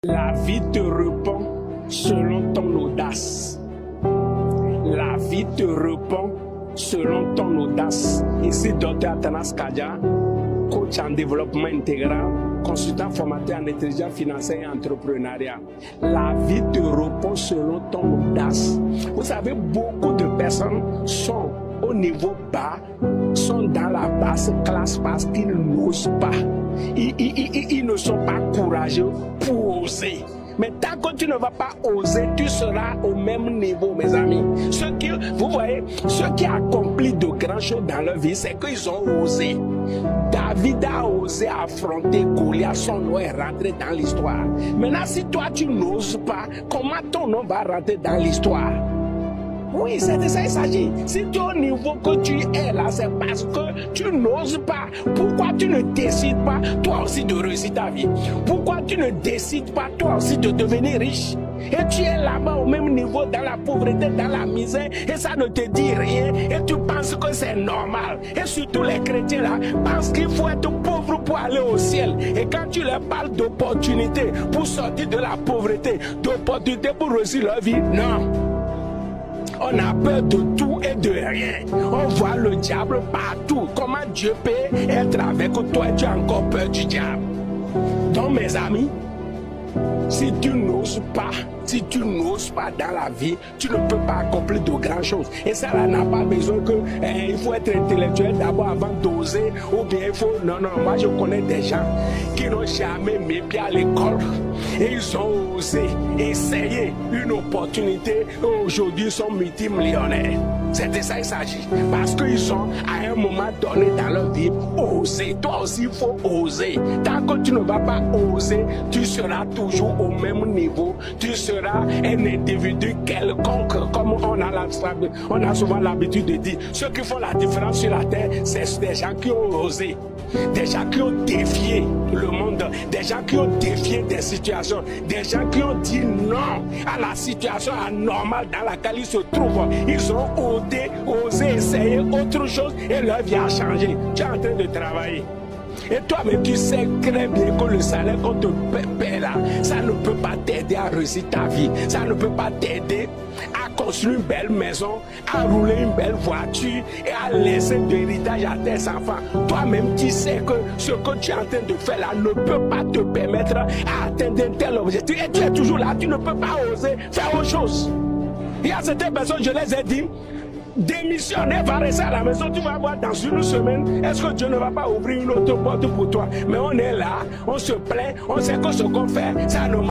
La vie te répond selon ton audace. La vie te répond selon ton audace. Ici, Dr. Athanas Kadia, coach en développement intégral, consultant formateur en intelligence financière et entrepreneuriat. La vie te répond selon ton audace. Vous savez, beaucoup de personnes sont au niveau bas, sont dans la basse classe parce qu'ils n'osent pas. Ils ne sont pas courageux pour oser. Mais tant que tu ne vas pas oser, tu seras au même niveau, mes amis. Vous voyez, ceux qui accomplissent de grandes choses dans leur vie, c'est qu'ils ont osé. David a osé affronter Goliath, son nom est rentré dans l'histoire. Maintenant, si toi tu n'oses pas, comment ton nom va rentrer dans l'histoire? Oui, c'est de ça il s'agit. Si tu es au niveau que tu es là, c'est parce que tu n'oses pas. Pourquoi tu ne décides pas, toi aussi, de réussir ta vie? Pourquoi tu ne décides pas, toi aussi, de devenir riche? Et tu es là-bas au même niveau, dans la pauvreté, dans la misère, et ça ne te dit rien, et tu penses que c'est normal. Et surtout les chrétiens là, pensent qu'il faut être pauvre pour aller au ciel. Et quand tu leur parles d'opportunité pour sortir de la pauvreté, d'opportunité pour réussir leur vie, non. On a peur de tout et de rien. On voit le diable partout. Comment Dieu peut être avec toi et tu as encore peur du diable? Donc mes amis, si tu n'oses pas dans la vie, tu ne peux pas accomplir de grandes choses. Et ça là n'a pas besoin que il faut être intellectuel d'abord avant d'oser, ou bien il faut... Non, moi je connais des gens qui n'ont jamais mis pied à l'école. Et ils ont osé essayer une opportunité. Aujourd'hui, ils sont multimillionnaires. C'est de ça il s'agit. Parce qu'ils ont, à un moment donné dans leur vie, osé. Toi aussi, il faut oser. Tant que tu ne vas pas oser, tu seras toujours au même niveau. Tu seras un individu quelconque. Comme on a souvent l'habitude de dire, ceux qui font la différence sur la terre, c'est des gens qui ont osé. Des gens qui ont défié le monde, des gens qui ont défié des situations, des gens qui ont dit non à la situation anormale dans laquelle ils se trouvent. Ils ont osé essayer autre chose et leur vie a changé. Tu es en train de travailler. Et toi-même, tu sais très bien que le salaire qu'on te paie là, ça ne peut pas t'aider à réussir ta vie. Ça ne peut pas t'aider à construire une belle maison, à rouler une belle voiture et à laisser de l'héritage à tes enfants. Toi-même, tu sais que ce que tu es en train de faire là ne peut pas te permettre à atteindre un tel objectif. Et tu es toujours là, tu ne peux pas oser faire autre chose. Il y a certaines personnes, je les ai dit, démissionner, va rester à la maison, tu vas voir dans une semaine, est-ce que Dieu ne va pas ouvrir une autre porte pour toi? Mais on est là, on se plaint, on sait que ce qu'on fait, ça ne